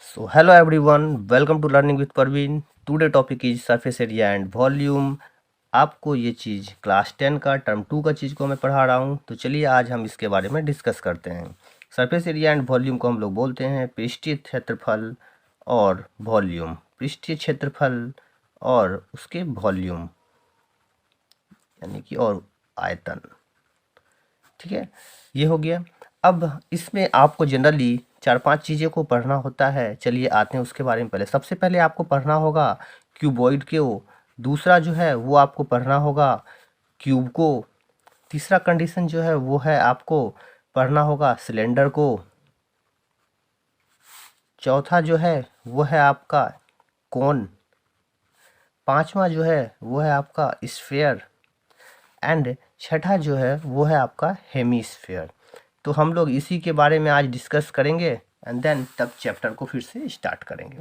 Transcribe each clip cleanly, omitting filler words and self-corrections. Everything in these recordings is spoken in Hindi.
So hello everyone, welcome to Learning with Parveen. Today topic is surface area and volume. आपको ये चीज़ क्लास 10 का टर्म 2 का चीज़ को मैं पढ़ा रहा हूँ, तो चलिए आज हम इसके बारे में डिस्कस करते हैं। सरफेस एरिया एंड वॉल्यूम को हम लोग बोलते हैं पृष्ठीय क्षेत्रफल और वॉल्यूम। पृष्ठीय क्षेत्रफल और उसके वॉल्यूम यानी कि और आयतन। ठीक है, ये हो गया। अब इसमें आपको जनरली 4-5 चीज़ों को पढ़ना होता है। चलिए आते हैं उसके बारे में। पहले सबसे पहले आपको पढ़ना होगा क्यूबॉइड को, दूसरा जो है वो आपको पढ़ना होगा क्यूब को, तीसरा कंडीशन जो है वो है आपको पढ़ना होगा सिलेंडर को, चौथा जो है वो है आपका कोन, पांचवा जो है वो है आपका स्फेयर एंड छठा जो है वो है आपका हेमीस्फेयर। तो हम लोग इसी के बारे में आज डिस्कस करेंगे एंड देन तब चैप्टर को फिर से स्टार्ट करेंगे।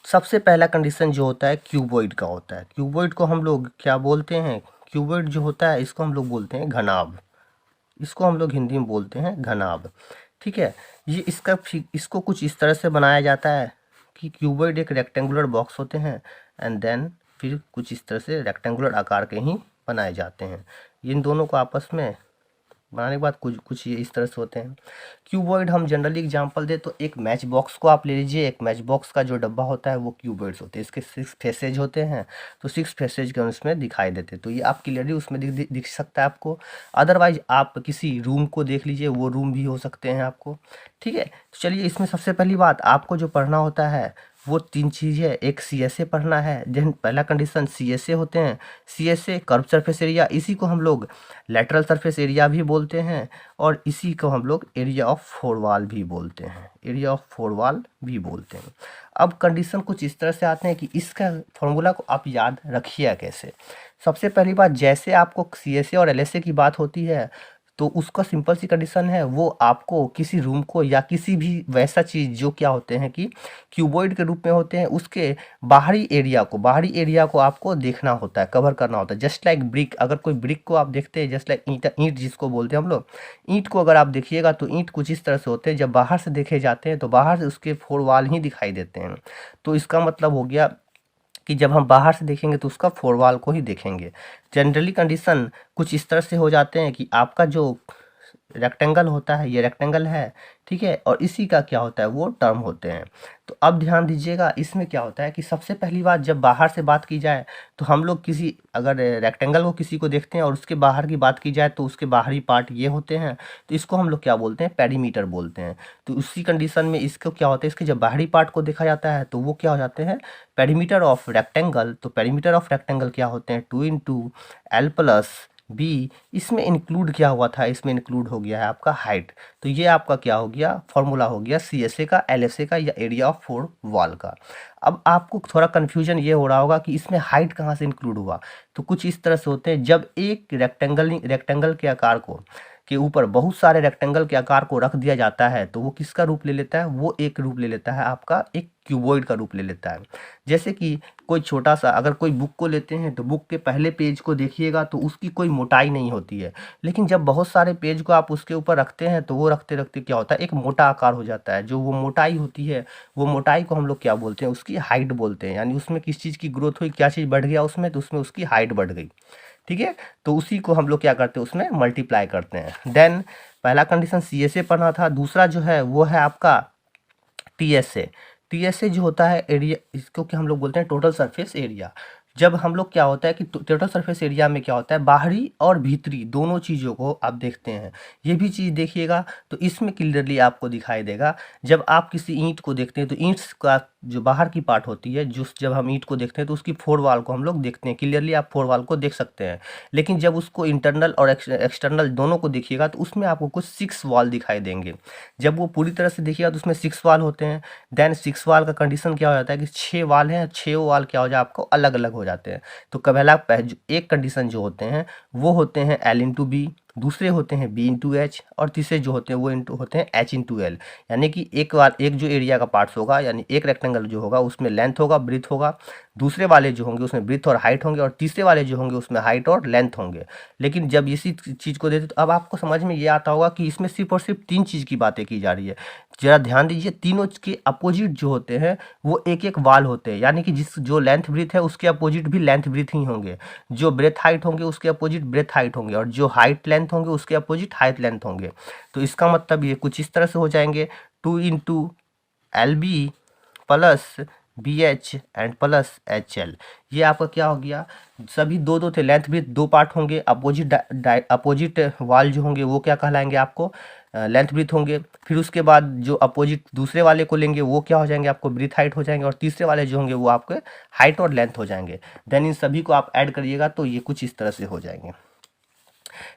सबसे पहला कंडीशन जो होता है क्यूबॉइड का होता है। क्यूबॉइड को हम लोग क्या बोलते हैं? क्यूबॉइड जो होता है इसको हम लोग बोलते हैं घनाभ। इसको हम लोग हिंदी में बोलते हैं घनाभ। ठीक है, ये इसको कुछ इस तरह से बनाया जाता है कि क्यूबॉइड एक रेक्टेंगुलर बॉक्स होते हैं एंड देन फिर कुछ इस तरह से रेक्टेंगुलर आकार के ही बनाए जाते हैं। इन दोनों को आपस में बनाने के बाद कुछ कुछ ये इस तरह से होते हैं। क्यूबॉइड हम जनरली एग्जांपल दे तो एक मैच बॉक्स को आप ले लीजिए। एक मैच बॉक्स का जो डब्बा होता है वो क्यूबॉइड्स होते हैं। इसके 6 फेसेज होते हैं, तो 6 फेसेज के उसमें दिखाई देते हैं। तो ये आप क्लियरली उसमें दिख सकता है आपको। अदरवाइज आप किसी रूम को देख लीजिए, वो रूम भी हो सकते हैं आपको। ठीक है, तो चलिए इसमें सबसे पहली बात आपको जो पढ़ना होता है वो 3 चीज़ है। एक CSA पढ़ना है। देन पहला कंडीशन CSA होते हैं। CSA कर्व सरफेस एरिया, इसी को हम लोग लेटरल सरफेस एरिया भी बोलते हैं और इसी को हम लोग एरिया ऑफ फोर वॉल भी बोलते हैं। एरिया ऑफ फोर वॉल भी बोलते हैं। अब कंडीशन कुछ इस तरह से आते हैं कि इसका फॉर्मूला को आप याद रखिए कैसे। सबसे पहली बात, जैसे आपको CSA और LSA की बात होती है तो उसका सिंपल सी कंडीशन है, वो आपको किसी रूम को या किसी भी वैसा चीज़ जो क्या होते हैं कि क्यूबॉइड के रूप में होते हैं, उसके बाहरी एरिया को आपको देखना होता है, कवर करना होता है। जस्ट लाइक ब्रिक, अगर कोई ब्रिक को आप देखते हैं, जस्ट लाइक ईंट जिसको बोलते हैं हम लोग, ईंट को अगर आप देखिएगा तो ईंट कुछ इस तरह से होते हैं। जब बाहर से देखे जाते हैं तो बाहर से उसके फोर वॉल ही दिखाई देते हैं। तो इसका मतलब हो गया कि जब हम बाहर से देखेंगे तो उसका फोर वॉल को ही देखेंगे। जनरली कंडीशन कुछ इस तरह से हो जाते हैं कि आपका जो रेक्टेंगल होता है ये रेक्टेंगल है, ठीक है, और इसी का क्या होता है वो टर्म होते हैं। तो अब ध्यान दीजिएगा, इसमें क्या होता है कि सबसे पहली बात जब बाहर से बात की जाए तो हम लोग किसी अगर रेक्टेंगल को किसी को देखते हैं और उसके बाहर की बात की जाए तो उसके बाहरी पार्ट ये होते हैं, तो इसको हम लोग क्या बोलते हैं? पेरीमीटर बोलते हैं। तो उसी कंडीशन में इसको क्या होता है, इसके जब बाहरी पार्ट को देखा जाता है तो वो क्या हो जाते हैं? Perimeter of rectangle. तो पेरीमीटर ऑफ रेक्टेंगल क्या होते हैं? 2 इंटू एल प्लस बी। इसमें इंक्लूड क्या हुआ था? इसमें इंक्लूड हो गया है आपका हाइट। तो ये आपका क्या हो गया? फॉर्मूला हो गया CSA का, LSA का या एरिया ऑफ फोर वॉल का। अब आपको थोड़ा कन्फ्यूजन ये हो रहा होगा कि इसमें हाइट कहाँ से इंक्लूड हुआ। तो कुछ इस तरह से होते हैं, जब एक रेक्टेंगल के आकार को के ऊपर बहुत सारे रेक्टेंगल के आकार को रख दिया जाता है तो वो किसका रूप ले लेता है? वो एक रूप ले लेता है आपका, एक क्यूबॉइड का रूप ले लेता है। जैसे कि कोई छोटा सा, अगर कोई बुक को लेते हैं तो बुक के पहले पेज को देखिएगा तो उसकी कोई मोटाई नहीं होती है, लेकिन जब बहुत सारे पेज को आप उसके ऊपर रखते हैं तो वो रखते रखते क्या होता है? एक मोटा आकार हो जाता है। जो वो मोटाई होती है, वो मोटाई को हम लोग क्या बोलते हैं? उसकी हाइट बोलते हैं। यानी उसमें किस चीज़ की ग्रोथ हुई, क्या चीज़ बढ़ गया उसमें, तो उसमें उसकी हाइट बढ़ गई। ठीक है, तो उसी को हम लोग क्या करते हैं? उसमें मल्टीप्लाई करते हैं। देन पहला कंडीशन CSA पढ़ना था। दूसरा जो है वो है आपका TSA। TSA जो होता है एरिया, इसको क्या हम लोग बोलते हैं? Total surface area. जब हम लोग क्या होता है कि टोटल सरफेस एरिया में क्या होता है? बाहरी और भीतरी दोनों चीज़ों को आप देखते हैं। ये भी चीज़ देखिएगा तो इसमें क्लियरली आपको दिखाई देगा। जब आप किसी ईंट को देखते हैं तो ईंट का जो बाहर की पार्ट होती है, जो जब हम ईंट को देखते हैं तो उसकी फोर वॉल को हम लोग देखते हैं। क्लियरली आप फोर वॉल को देख सकते हैं। लेकिन जब उसको इंटरनल और एक्सटर्नल दोनों को देखिएगा तो उसमें आपको कुछ 6 वॉल दिखाई देंगे। जब वो पूरी तरह से देखिएगा तो उसमें 6 वॉल होते हैं। देन 6 वाल का कंडीशन क्या हो जाता है कि 6 वाल हैं, 6 वाल क्या हो जाए आपको? अलग अलग हो जाते हैं। तो पहला एक कंडीशन जो होते हैं वो होते हैं L इंटू बी, दूसरे होते हैं B इंटू एच, और तीसरे जो होते हैं वो होते हैं H इंटू एल। यानी कि एक जो एरिया का पार्ट्स होगा, यानी एक रेक्टेंगल जो होगा उसमें लेंथ होगा, ब्रीथ होगा, दूसरे वाले जो होंगे उसमें ब्रीथ और हाइट होंगे, और तीसरे वाले जो होंगे उसमें हाइट और लेंथ होंगे। लेकिन जब इसी चीज़ को देते तो अब आपको समझ में ये आता होगा कि इसमें सिर्फ और सिर्फ 3 चीज़ की बातें की जा रही है। जरा ध्यान दीजिए, तीनों के अपोजिट जो होते हैं वो एक एक वाल होते हैं, यानी कि जिस जो लेंथ ब्रीथ है उसके अपोजिट भी लेंथ ब्रीथ ही होंगे, जो ब्रेथ हाइट होंगे उसके अपोजिट ब्रेथ हाइट होंगे, और जो हाइट लेंथ होंगे उसके अपोजिट हाइट लेंथ होंगे। तो इसका मतलब ये कुछ इस तरह से हो जाएंगे, 2 × LB plus BH and plus HL। ये आपका क्या हो गया, सभी दो दो थे, लेंथ ब्रीथ दो पार्ट होंगे, अपोजिट वाल जो होंगे वो क्या कहलाएंगे आपको, लेंथ ब्रीथ होंगे। फिर उसके बाद जो अपोजिट दूसरे वाले को लेंगे वो क्या हो जाएंगे आपको, ब्रीथ हाइट हो जाएंगे, और तीसरे वाले जो होंगे वो आपके हाइट और लेंथ हो जाएंगे। देन इन सभी को आप ऐड करिएगा तो ये कुछ इस तरह से हो जाएंगे।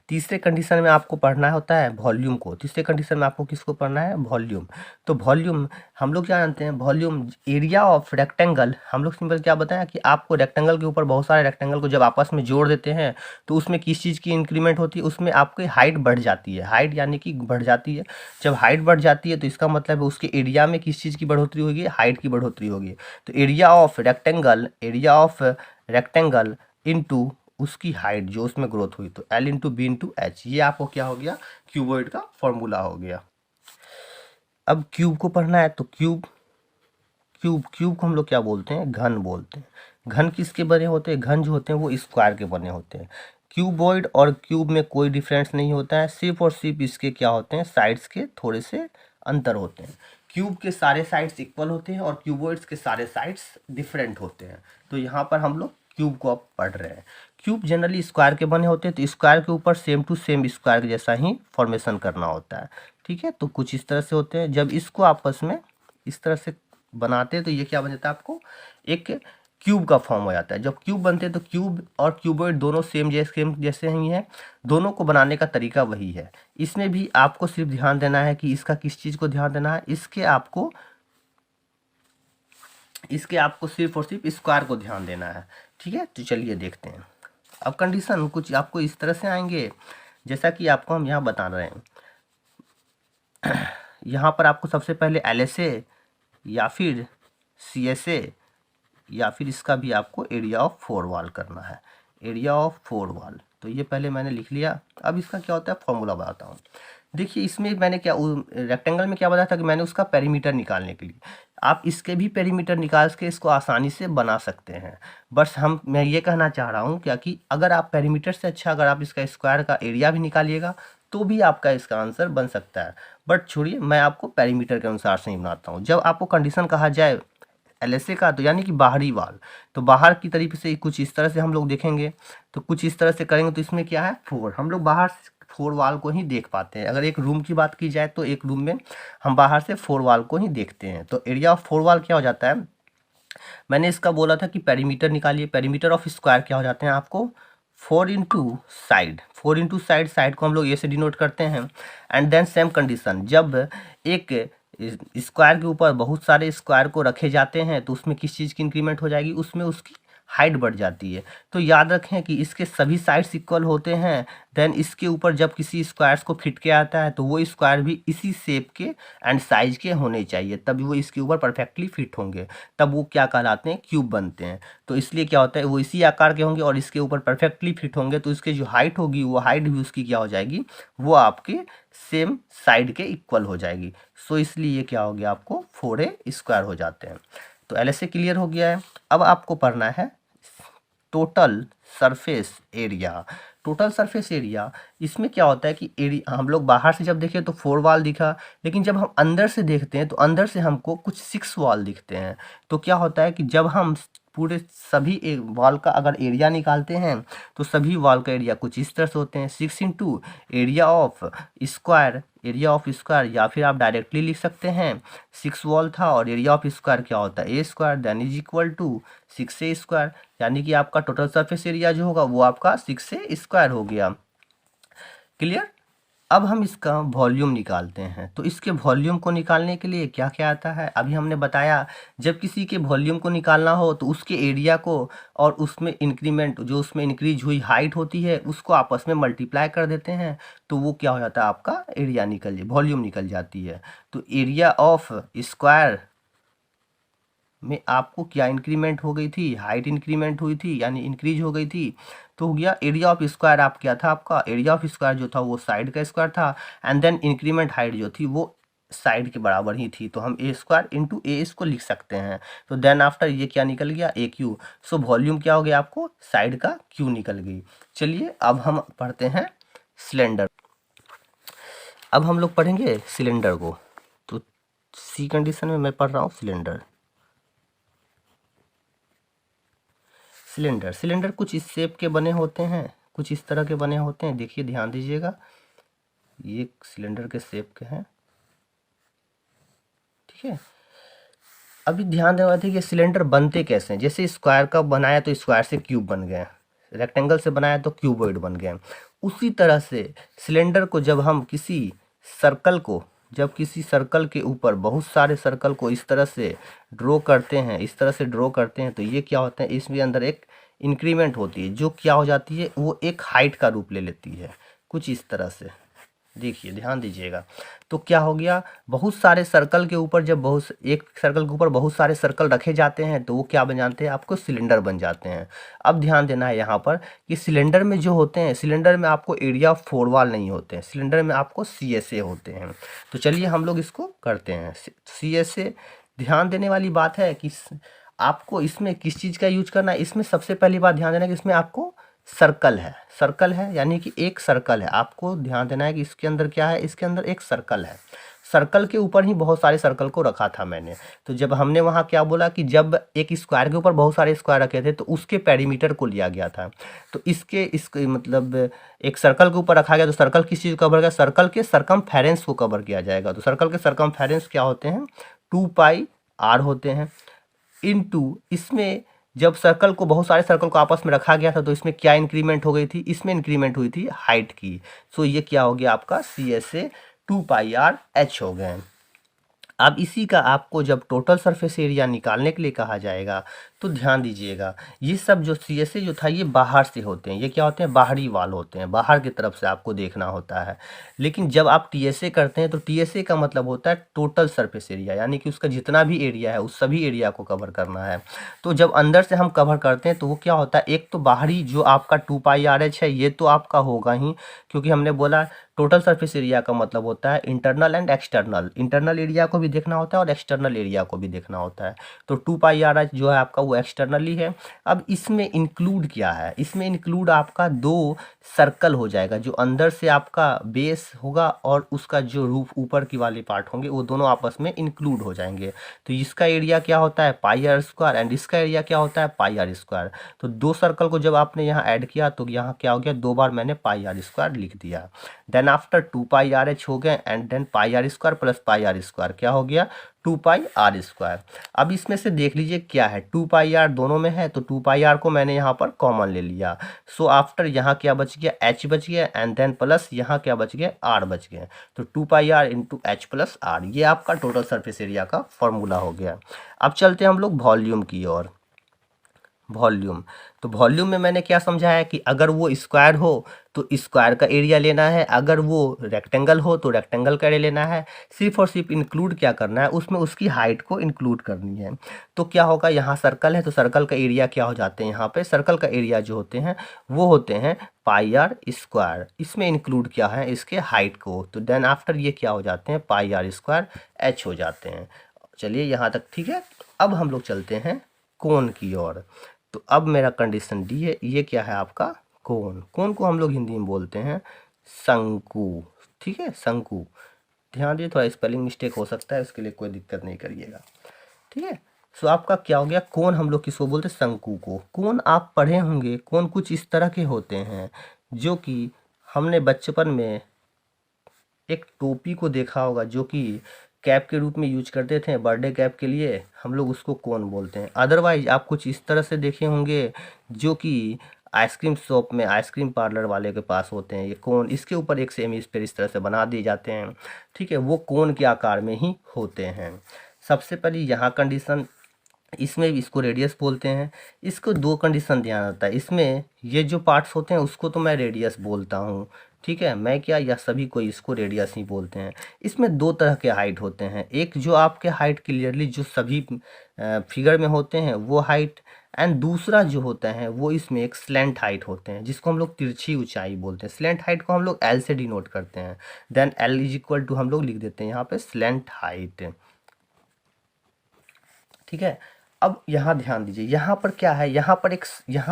तीसरे कंडीशन में आपको पढ़ना होता है वॉल्यूम को। तीसरे कंडीशन में आपको किसको पढ़ना है, वॉल्यूम। तो वॉल्यूम हम लोग क्या जानते हैं, वॉल्यूम एरिया ऑफ रेक्टेंगल। हम लोग सिंपल क्या बताया कि आपको रेक्टेंगल के ऊपर बहुत सारे रेक्टेंगल को जब आपस में जोड़ देते हैं तो उसमें किस चीज़ की इंक्रीमेंट होती है, उसमें आपकी हाइट बढ़ जाती है। हाइट यानी कि बढ़ जाती है। जब हाइट बढ़ जाती है तो इसका मतलब है उसके एरिया में किस चीज़ की बढ़ोतरी होगी, हाइट की बढ़ोतरी होगी। तो एरिया ऑफ रेक्टेंगल इनटू उसकी हाइट जो उसमें ग्रोथ हुई, तो L × B × H, ये आपको क्या हो गया, क्यूबॉइड का फॉर्मूला हो गया। अब क्यूब को पढ़ना है तो क्यूब को हम लोग क्या बोलते हैं, घन बोलते हैं। घन किसके बने होते हैं, घन जो होते हैं वो स्क्वायर के बने होते हैं। क्यूबॉइड और क्यूब में कोई डिफरेंस नहीं होता है, सिर्फ और सिर्फ इसके क्या होते हैं, साइड्स के थोड़े से अंतर होते हैं। क्यूब के सारे साइड्स इक्वल होते हैं और क्यूबॉइड्स के सारे साइड्स डिफरेंट होते हैं। तो यहाँ पर हम लोग क्यूब को अब पढ़ रहे हैं। क्यूब जनरली स्क्वायर के बने होते हैं, तो स्क्वायर के ऊपर सेम टू सेम स्क्वायर के जैसा ही फॉर्मेशन करना होता है। ठीक है, तो कुछ इस तरह से होते हैं। जब इसको आपस में इस तरह से बनाते हैं तो ये क्या बन जाता है, आपको एक क्यूब का फॉर्म हो जाता है। जब क्यूब बनते हैं तो क्यूब और क्यूबॉइड दोनों सेम जैसे ही हैं, दोनों को बनाने का तरीका वही है। इसमें भी आपको सिर्फ ध्यान देना है कि इसका किस चीज़ को ध्यान देना है, इसके आपको सिर्फ और सिर्फ स्क्वायर को ध्यान देना है। ठीक है, तो चलिए देखते हैं। अब कंडीशन कुछ आपको इस तरह से आएंगे जैसा कि आपको हम यहाँ बता रहे हैं। यहाँ पर आपको सबसे पहले LSA या फिर CSA या फिर इसका भी आपको एरिया ऑफ फोर वाल करना है, एरिया ऑफ फोर वाल। तो ये पहले मैंने लिख लिया। अब इसका क्या होता है, फॉर्मूला बताता हूँ। देखिए इसमें मैंने क्या रेक्टेंगल में क्या बताया था कि मैंने उसका पेरीमीटर निकालने के लिए, आप इसके भी पेरीमीटर निकाल के इसको आसानी से बना सकते हैं। बस मैं ये कहना चाह रहा हूँ क्या कि अगर आप पेरीमीटर से अच्छा अगर आप इसका स्क्वायर का एरिया भी निकालिएगा तो भी आपका इसका आंसर बन सकता है। बट छोड़िए, मैं आपको पेरीमीटर के अनुसार से ही बनाता हूँ। जब आपको कंडीशन कहा जाए LSA का, तो यानी कि बाहरी वाल, तो बाहर की तरीके से कुछ इस तरह से हम लोग देखेंगे, तो कुछ इस तरह से करेंगे। तो इसमें क्या है, फोर, हम लोग बाहर फोर वाल को ही देख पाते हैं। अगर एक रूम की बात की जाए तो एक रूम में हम बाहर से फोर वाल को ही देखते हैं। तो एरिया ऑफ फोर वाल क्या हो जाता है, मैंने इसका बोला था कि पेरीमीटर निकालिए। पेरीमीटर ऑफ स्क्वायर क्या हो जाते हैं आपको, 4 × साइड। 4 × साइड को हम लोग ए से डिनोट करते हैं। एंड देन सेम कंडीशन, जब एक स्क्वायर के ऊपर बहुत सारे स्क्वायर को रखे जाते हैं तो उसमें किस चीज़ की इंक्रीमेंट हो जाएगी, उसमें उसकी हाइट बढ़ जाती है। तो याद रखें कि इसके सभी साइड्स इक्वल होते हैं। देन इसके ऊपर जब किसी स्क्वायर्स को फिट किया जाता है तो वो स्क्वायर भी इसी शेप के एंड साइज के होने चाहिए, तभी वो इसके ऊपर परफेक्टली फिट होंगे, तब वो क्या कहलाते हैं, क्यूब बनते हैं। तो इसलिए क्या होता है, वो इसी आकार के होंगे और इसके ऊपर परफेक्टली फिट होंगे, तो इसकी जो हाइट होगी वो हाइट भी उसकी क्या हो जाएगी, वो आपके सेम साइड के इक्वल हो जाएगी। सो इसलिए ये क्या हो गया, आपको 4A² हो जाते हैं। तो LSA क्लियर हो गया है। अब आपको पढ़ना है total surface area. Total surface area, इसमें क्या होता है कि एरिया, हम लोग बाहर से जब देखें तो 4 वाल दिखा, लेकिन जब हम अंदर से देखते हैं तो अंदर से हमको कुछ 6 वाल दिखते हैं। तो क्या होता है कि जब हम पूरे सभी एक वॉल का अगर एरिया निकालते हैं तो सभी वॉल का एरिया कुछ इस तरह से होते हैं, 6 × area of square. Area of square, या फिर आप डायरेक्टली लिख सकते हैं 6 वॉल था और एरिया ऑफ स्क्वायर क्या होता है, A² then is equal to 6A², यानी कि आपका टोटल सरफेस एरिया जो होगा वो आपका 6A² हो गया। क्लियर। अब हम इसका वॉल्यूम निकालते हैं। तो इसके वॉल्यूम को निकालने के लिए क्या क्या आता है, अभी हमने बताया, जब किसी के वॉल्यूम को निकालना हो तो उसके एरिया को और उसमें इंक्रीमेंट जो उसमें इंक्रीज हुई हाइट होती है उसको आपस में मल्टीप्लाई कर देते हैं, तो वो क्या हो जाता है, आपका एरिया वॉल्यूम निकल जाती है। तो एरिया ऑफ स्क्वायर में आपको क्या इंक्रीमेंट हो गई थी, हाइट इंक्रीमेंट हुई थी यानी इंक्रीज हो गई थी। तो हो गया एरिया ऑफ स्क्वायर, आप क्या था आपका एरिया ऑफ स्क्वायर जो था वो साइड का स्क्वायर था, एंड देन इंक्रीमेंट हाइट जो थी वो साइड के बराबर ही थी, तो हम ए स्क्वायर इंटू ए इसको लिख सकते हैं। तो देन आफ्टर ये क्या निकल गया, ए क्यू। सो वॉल्यूम क्या हो गया आपको, साइड का क्यू निकल गई। चलिए अब हम पढ़ते हैं सिलेंडर। अब हम लोग पढ़ेंगे सिलेंडर को। तो सी कंडीशन में मैं पढ़ रहा हूँ सिलेंडर। सिलेंडर सिलेंडर कुछ इस शेप के बने होते हैं, कुछ इस तरह के बने होते हैं। देखिए ध्यान दीजिएगा, ये सिलेंडर के शेप के हैं, ठीक है। अभी ध्यान देना था कि सिलेंडर बनते कैसे हैं। जैसे स्क्वायर का बनाया तो स्क्वायर से क्यूब बन गए, रेक्टेंगल से बनाया तो क्यूबॉइड बन गए। उसी तरह से सिलेंडर को जब हम किसी सर्कल को, जब किसी सर्कल के ऊपर बहुत सारे सर्कल को इस तरह से ड्रॉ करते हैं, इस तरह से ड्रॉ करते हैं, तो ये क्या होता है, इसमें अंदर एक इंक्रीमेंट होती है जो क्या हो जाती है, वो एक हाइट का रूप ले लेती है कुछ इस तरह से। देखिए ध्यान दीजिएगा, तो क्या हो गया, बहुत सारे सर्कल के ऊपर जब एक सर्कल के ऊपर बहुत सारे सर्कल रखे जाते हैं तो वो क्या बन जाते हैं, आपको सिलेंडर बन जाते हैं। अब ध्यान देना है यहाँ पर कि सिलेंडर में जो होते हैं, सिलेंडर में आपको एरिया ऑफ फोर वॉल नहीं होते हैं, सिलेंडर में आपको CSA होते हैं। तो चलिए हम लोग इसको करते हैं। CSA, ध्यान देने वाली बात है कि आपको इसमें किस चीज़ का यूज करना है। इसमें सबसे पहली बात ध्यान देना है कि इसमें आपको सर्कल है, सर्कल है यानी कि एक सर्कल है। आपको ध्यान देना है कि इसके अंदर क्या है, इसके अंदर एक सर्कल है। सर्कल के ऊपर ही बहुत सारे सर्कल को रखा था मैंने। तो जब हमने वहाँ क्या बोला कि जब एक स्क्वायर के ऊपर बहुत सारे स्क्वायर रखे थे तो उसके पेरीमीटर को लिया गया था। तो इसके मतलब एक सर्कल के ऊपर रखा गया तो सर्कल किस चीज़ को कवर किया, सर्कल के सरकमफेरेंस को कवर किया जाएगा। तो सर्कल के सरकमफेरेंस क्या होते हैं, 2πr होते हैं, इनटू इसमें जब सर्कल को, बहुत सारे सर्कल को आपस में रखा गया था तो इसमें क्या इंक्रीमेंट हो गई थी, इसमें इंक्रीमेंट हुई थी हाइट की। सो ये क्या हो गया आपका CSA 2πr/h हो गए। अब इसी का आपको जब टोटल सरफेस एरिया निकालने के लिए कहा जाएगा तो ध्यान दीजिएगा, ये सब जो CSA जो था ये बाहर से होते हैं, ये क्या होते हैं, बाहरी वाल होते हैं, बाहर की तरफ से आपको देखना होता है। लेकिन जब आप TSA करते हैं तो TSA का मतलब होता है टोटल सरफेस एरिया, यानी कि उसका जितना भी एरिया है उस सभी एरिया को कवर करना है। तो जब अंदर से हम कवर करते हैं तो वो क्या होता है, एक तो बाहरी जो आपका 2πr/h है ये तो आपका होगा ही, क्योंकि हमने बोला टोटल सरफेस एरिया का मतलब होता है internal and external, internal area को भी देखना होता है और एक्सटर्नल एरिया को भी देखना होता है। तो 2πr/h जो है आपका वो एक्सटर्नली है। अब इसमें इंक्लूड क्या है, इसमें इंक्लूड आपका दो सर्कल हो जाएगा, जो अंदर से आपका बेस होगा और उसका जो रूफ ऊपर की वाली पार्ट होंगे वो दोनों आपस में इंक्लूड हो जाएंगे। तो इसका एरिया क्या होता है πr² एंड इसका एरिया क्या होता है πr²। तो दो सर्कल को जब आपने यहाँ ऐड किया तो यहाँ क्या हो गया, दो बार मैंने πr² लिख दिया। देन आफ्टर 2πr/h हो गए and then πr² plus πr² क्या हो गया, 2πr²। अब इसमें से देख लीजिए क्या है, 2πr दोनों में है तो 2πr को मैंने यहाँ पर कॉमन ले लिया। सो आफ्टर यहाँ क्या बच गया, h बच गया एंड देन प्लस यहाँ क्या बच गया, r बच गया। तो 2πr into h plus r, ये आपका टोटल सरफेस एरिया का फॉर्मूला हो गया। अब चलते हैं हम लोग वॉल्यूम की ओर। वॉल्यूम, तो वॉल्यूम में मैंने क्या समझाया कि अगर वो स्क्वायर हो तो स्क्वायर का एरिया लेना है, अगर वो रेक्टेंगल हो तो रेक्टेंगल का एरिया लेना है। सिर्फ और सिर्फ इंक्लूड क्या करना है, उसमें उसकी हाइट को इंक्लूड करनी है। तो क्या होगा, यहाँ सर्कल है तो सर्कल का एरिया क्या हो जाते हैं, यहाँ पे सर्कल का एरिया जो होते हैं वो होते हैं πr²। इसमें इंक्लूड क्या है, इसके हाइट को। तो देन आफ्टर ये क्या हो जाते हैं, πr²h हो जाते हैं। चलिए यहाँ तक ठीक है। अब हम लोग चलते हैं कोण की ओर। तो अब मेरा कंडीशन डी है, ये क्या है आपका कोण। कोण को हम लोग हिंदी में बोलते हैं शंकु, ठीक है, शंकु। ध्यान दिए, थोड़ा स्पेलिंग मिस्टेक हो सकता है, उसके लिए कोई दिक्कत नहीं करिएगा, ठीक है। सो आपका क्या हो गया, कोण हम लोग किसको बोलते हैं, शंकु को। कोण आप पढ़े होंगे, कोण कुछ इस तरह के होते हैं जो कि हमने बचपन में एक टोपी को देखा होगा जो कि कैप के रूप में यूज करते थे बर्थडे कैप के लिए, हम लोग उसको कोन बोलते हैं। अदरवाइज आप कुछ इस तरह से देखे होंगे जो कि आइसक्रीम शॉप में, आइसक्रीम पार्लर वाले के पास होते हैं, ये कोन, इसके ऊपर एक सेम इस पर इस तरह से बना दिए जाते हैं, ठीक है। वो कोन के आकार में ही होते हैं। सबसे पहले यहाँ कंडीशन, इसमें इसको रेडियस बोलते हैं। इसको दो कंडीशन ध्यान आता है, इसमें ये जो पार्ट्स होते हैं उसको तो मैं रेडियस बोलता हूँ, ठीक है, मैं क्या या सभी कोई इसको रेडियस ही बोलते हैं। इसमें दो तरह के हाइट होते हैं, एक जो आपके हाइट क्लियरली जो सभी फिगर में होते हैं वो हाइट, एंड दूसरा जो होता है वो इसमें एक स्लैंट हाइट होते हैं जिसको हम लोग तिरछी ऊंचाई बोलते हैं। स्लैंट हाइट को हम लोग एल से डिनोट करते हैं, then L is equal to हम लोग लिख देते हैं यहाँ पे स्लैंट हाइट। ठीक है, अब यहाँ ध्यान दीजिए, यहाँ पर क्या है, यहाँ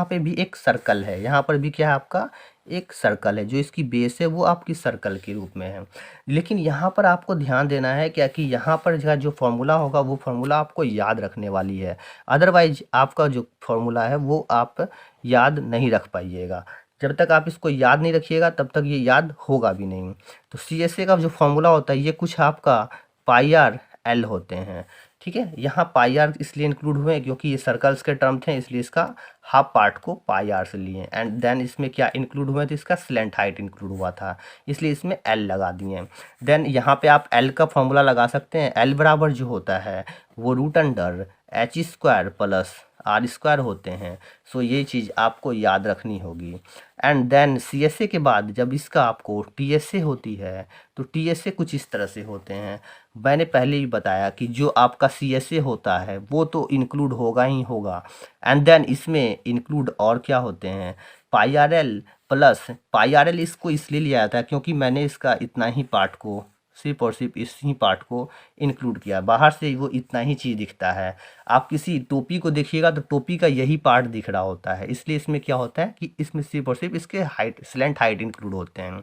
पे भी एक सर्कल है, यहाँ पर भी क्या है आपका एक सर्कल है, जो इसकी बेस है वो आपकी सर्कल के रूप में है। लेकिन यहाँ पर आपको ध्यान देना है क्या कि यहाँ पर जो फॉर्मूला होगा वो फॉर्मूला आपको याद रखने वाली है, अदरवाइज आपका जो फॉर्मूला है वो आप याद नहीं रख पाइएगा। जब तक आप इसको याद नहीं रखिएगा तब तक ये याद होगा भी नहीं। तो CSA का जो फॉर्मूला होता है ये कुछ आपका पाई आर एल होते हैं। ठीक है, यहाँ पाई आर इसलिए इंक्लूड हुए हैं क्योंकि ये सर्कल्स के टर्म थे, इसलिए इसका हाफ पार्ट को पाई आर से लिए, एंड देन इसमें क्या इंक्लूड हुए थे, इसका स्लैंट हाइट इंक्लूड हुआ था, इसलिए इसमें एल लगा दिए। देन यहाँ पे आप एल का फॉर्मूला लगा सकते हैं, एल बराबर जो होता है वो root under H square plus R square होते हैं। सो ये चीज़ आपको याद रखनी होगी। एंड देन CSA के बाद जब इसका आपको TSA होती है तो TSA कुछ इस तरह से होते हैं। मैंने पहले ही बताया कि जो आपका CSA होता है वो तो इंक्लूड होगा ही होगा, एंड देन इसमें इंक्लूड और क्या होते हैं, pi R L plus pi R L. इसको इसलिए लिया जाता है क्योंकि मैंने इसका इतना ही पार्ट को सिर्फ और सिर्फ इस ही पार्ट को इंक्लूड किया, बाहर से वो इतना ही चीज़ दिखता है। आप किसी टोपी को देखिएगा तो टोपी का यही पार्ट दिख रहा होता है, इसलिए इसमें क्या होता है कि इसमें सिर्फ और सिर्फ इसके हाइट स्लैंट हाइट इंक्लूड होते हैं।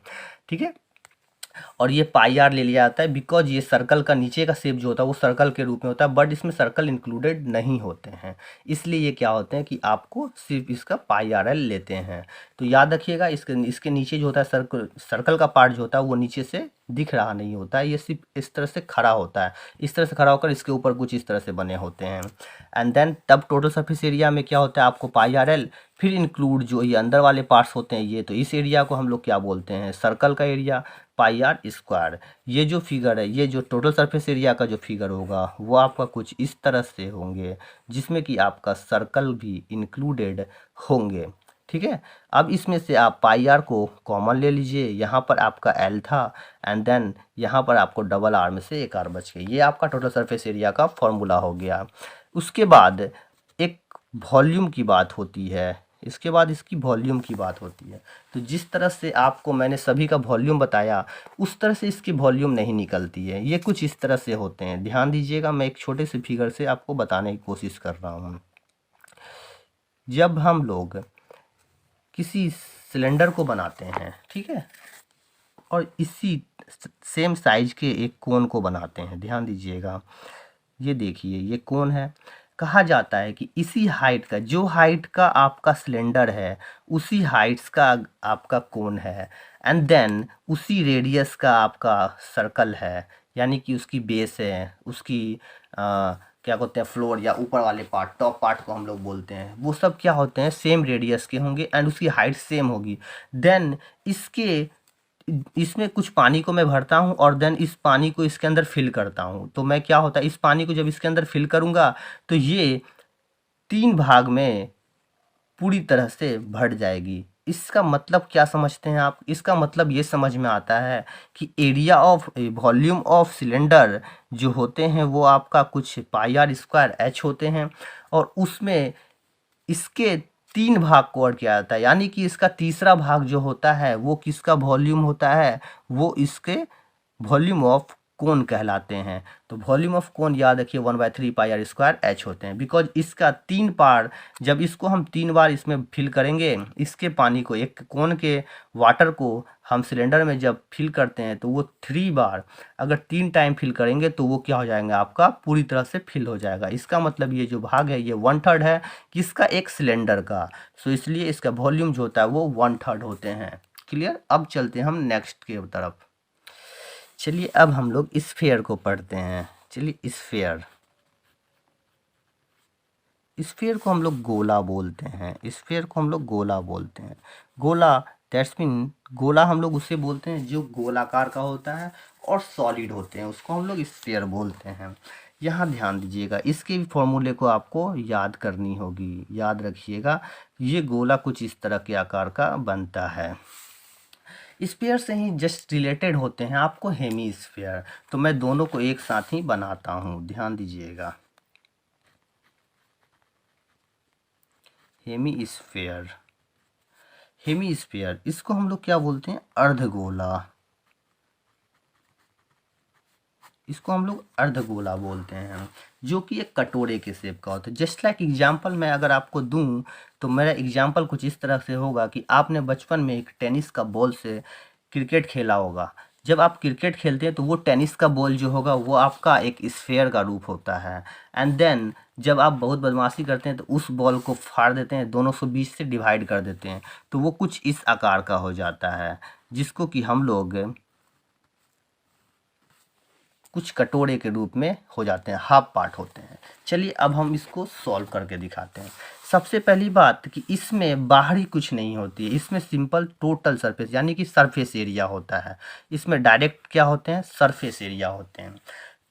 ठीक है, और ये पाई आर ले लिया जाता है बिकॉज ये सर्कल का नीचे का शेप जो होता है वो सर्कल के रूप में होता है, बट इसमें सर्कल इंक्लूडेड नहीं होते हैं, इसलिए ये क्या होते हैं कि आपको सिर्फ इसका पाई आर एल लेते हैं। तो याद रखिएगा, इसके नीचे जो होता है सर्कल का पार्ट जो होता है वो नीचे से दिख रहा नहीं होता है, ये सिर्फ इस तरह से खड़ा होता है, इस तरह से खड़ा होकर इसके ऊपर कुछ इस तरह से बने होते हैं। एंड देन तब टोटल सरफेस एरिया में क्या होता है आपको पाई आर एल, फिर इंक्लूड जो ये अंदर वाले पार्ट्स होते हैं ये, तो इस एरिया को हम लोग क्या बोलते हैं, सर्कल का एरिया पाई आर स्क्वायर। ये जो फिगर है, ये जो टोटल सरफेस एरिया का जो फिगर होगा वो आपका कुछ इस तरह से होंगे जिसमें कि आपका सर्कल भी इंक्लूडेड होंगे। ठीक है, अब इसमें से आप पाई आर को कॉमन ले लीजिए, यहाँ पर आपका एल था, एंड देन यहाँ पर आपको डबल आर में से एक आर बच गई, ये आपका टोटल सरफेस एरिया का फॉर्मूला हो गया। उसके बाद एक वॉल्यूम की बात होती है, इसके बाद इसकी वॉल्यूम की बात होती है। तो जिस तरह से आपको मैंने सभी का वॉल्यूम बताया उस तरह से इसकी वॉल्यूम नहीं निकलती है, ये कुछ इस तरह से होते हैं। ध्यान दीजिएगा, मैं एक छोटे से फिगर से आपको बताने की कोशिश कर रहा हूँ। जब हम लोग किसी सिलेंडर को बनाते हैं, ठीक है, और इसी सेम साइज के एक कोन को बनाते हैं, ध्यान दीजिएगा, ये देखिए ये कोन है, कहा जाता है कि इसी हाइट का, जो हाइट का आपका सिलेंडर है उसी हाइट्स का आपका कोन है, एंड देन उसी रेडियस का आपका सर्कल है, यानी कि उसकी बेस है, उसकी क्या कहते हैं फ्लोर या ऊपर वाले पार्ट, टॉप पार्ट को हम लोग बोलते हैं, वो सब क्या होते हैं सेम रेडियस के होंगे एंड उसकी हाइट सेम होगी। देन इसमें कुछ पानी को मैं भरता हूँ और देन इस पानी को इसके अंदर फिल करता हूँ, तो मैं क्या होता है इस पानी को जब इसके अंदर फिल करूँगा तो ये 3 भाग में पूरी तरह से भर जाएगी। इसका मतलब क्या समझते हैं आप, इसका मतलब ये समझ में आता है कि area of volume of cylinder जो होते हैं वो आपका कुछ पाई आर स्क्वायर एच होते हैं, और उसमें इसके 3 भाग को और किया जाता है, यानी कि इसका तीसरा भाग जो होता है वो किसका वॉल्यूम होता है, वो इसके वॉल्यूम ऑफ कोन कहलाते हैं। तो वॉल्यूम ऑफ कोन याद रखिए 1/3 पाई आर स्क्वायर एच होते हैं, बिकॉज इसका 3 पार, जब इसको हम 3 बार इसमें फिल करेंगे, इसके पानी को, एक कोन के वाटर को हम सिलेंडर में जब फिल करते हैं तो वो 3 बार, अगर 3 टाइम फिल करेंगे तो वो क्या हो जाएगा आपका पूरी तरह से फिल हो जाएगा। इसका मतलब ये जो भाग है ये 1/3 है किसका, एक सिलेंडर का, सो इसलिए इसका वॉल्यूम जो होता है वो 1/3 होते हैं। क्लियर, अब चलते हैं हम नेक्स्ट की तरफ। चलिए अब हम लोग स्फीयर को पढ़ते हैं। चलिए स्फीयर को हम लोग गोला बोलते हैं, स्फीयर को हम लोग गोला बोलते हैं। गोला दैट्स मीन, गोला हम लोग उसे बोलते हैं जो गोलाकार का होता है और सॉलिड होते हैं, उसको हम लोग स्फीयर बोलते हैं। यहाँ ध्यान दीजिएगा, इसके भी फॉर्मूले को आपको याद करनी होगी, याद रखिएगा। ये गोला कुछ इस तरह के आकार का बनता है। स्फीयर से ही जस्ट रिलेटेड होते हैं आपको हेमी स्फीयर। तो मैं दोनों को एक साथ ही बनाता हूँ, ध्यान दीजिएगा। हेमी स्फीयर, हेमी स्फीयर इसको हम लोग क्या बोलते हैं, अर्धगोला। इसको हम लोग अर्धगोला बोलते हैं, जो कि एक कटोरे के शेप का होता है। जस्ट लाइक एग्जाम्पल मैं अगर आपको दूं तो मेरा एग्जाम्पल कुछ इस तरह से होगा कि आपने बचपन में एक टेनिस का बॉल से क्रिकेट खेला होगा। जब आप क्रिकेट खेलते हैं तो वो टेनिस का बॉल जो होगा वो आपका एक स्फेयर का रूप होता है। एंड देन जब आप बहुत बदमाशी करते हैं तो उस बॉल को फाड़ देते हैं, दोनों से बीच से डिवाइड कर देते हैं, तो वो कुछ इस आकार का हो जाता है, जिसको कि हम लोग कुछ कटोरे के रूप में हो जाते हैं, हाफ पार्ट होते हैं। चलिए अब हम इसको सॉल्व करके दिखाते हैं। सबसे पहली बात कि इसमें बाहरी कुछ नहीं होती है, इसमें सिंपल टोटल सरफेस यानी कि सरफेस एरिया होता है। इसमें डायरेक्ट क्या होते हैं, सरफेस एरिया होते हैं।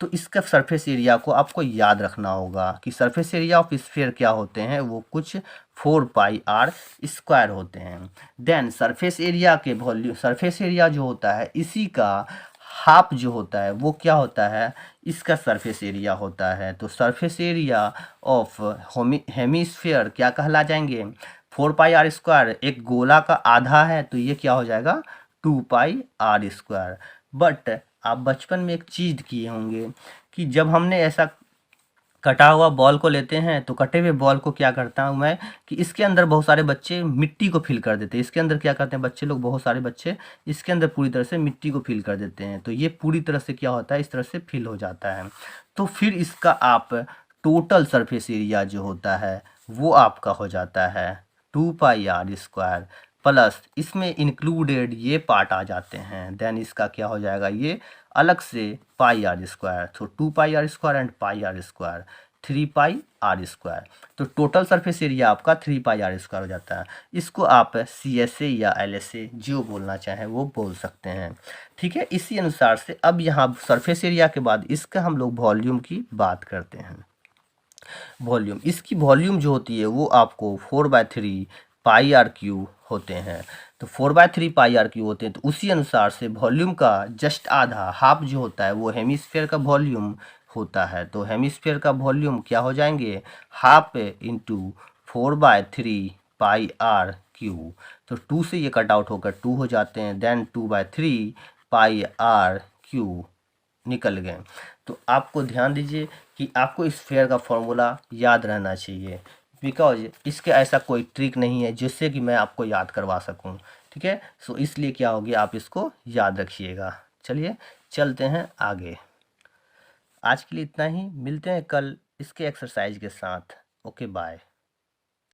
तो इसका सरफेस एरिया को आपको याद रखना होगा कि सरफेस एरिया ऑफ स्फीयर क्या होते हैं, वो कुछ 4πr² होते हैं। देन सरफेस एरिया के वॉल्यूम, सरफेस एरिया जो होता है इसी का हाफ जो होता है वो क्या होता है, इसका सरफेस एरिया होता है। तो सरफेस एरिया ऑफ हेमीस्फीयर क्या कहला जाएंगे, 4πr²। एक गोला का आधा है तो ये क्या हो जाएगा, 2πr²। बट आप बचपन में एक चीज़ किए होंगे कि जब हमने ऐसा कटा हुआ बॉल को लेते हैं तो कटे हुए बॉल को क्या करता हूँ मैं कि इसके अंदर बहुत सारे बच्चे मिट्टी को फिल कर देते हैं। इसके अंदर क्या करते हैं बच्चे लोग, बहुत सारे बच्चे इसके अंदर पूरी तरह से मिट्टी को फिल कर देते हैं। तो ये पूरी तरह से क्या होता है, इस तरह से फिल हो जाता है। तो फिर इसका आप टोटल सरफेस एरिया जो होता है वो आपका हो जाता है 2πr² प्लस इसमें इंक्लूडेड ये पार्ट आ जाते हैं। देन इसका क्या हो जाएगा, ये अलग से πr²। तो 2πr² एंड πr², 3πr²। तो टोटल सरफेस एरिया आपका 3πr² हो जाता है। इसको आप CSA या LSA जो बोलना चाहें वो बोल सकते हैं, ठीक है। इसी अनुसार से अब यहाँ सरफेस एरिया के बाद इसका हम लोग वॉल्यूम की बात करते हैं। वॉल्यूम, इसकी वॉल्यूम जो होती है वो आपको 4/3πr³ होते हैं। तो 4/3πr³ होते हैं, तो उसी अनुसार से वॉल्यूम का जस्ट आधा, हाफ जो होता है वो हेमिस्फीयर का वॉल्यूम होता है। तो हेमिस्फीयर का वॉल्यूम क्या हो जाएंगे, हाफ इंटू 4/3πr³। तो 2 से ये कट आउट होकर 2 हो जाते हैं, देन 2/3πr³ निकल गए। तो आपको ध्यान दीजिए कि आपको स्फीयर का फॉर्मूला याद रहना चाहिए, बिकॉज इसके ऐसा कोई ट्रिक नहीं है जिससे कि मैं आपको याद करवा सकूं, ठीक है। सो इसलिए क्या होगी, आप इसको याद रखिएगा। चलिए चलते हैं आगे। आज के लिए इतना ही, मिलते हैं कल इसके एक्सरसाइज के साथ। Okay bye.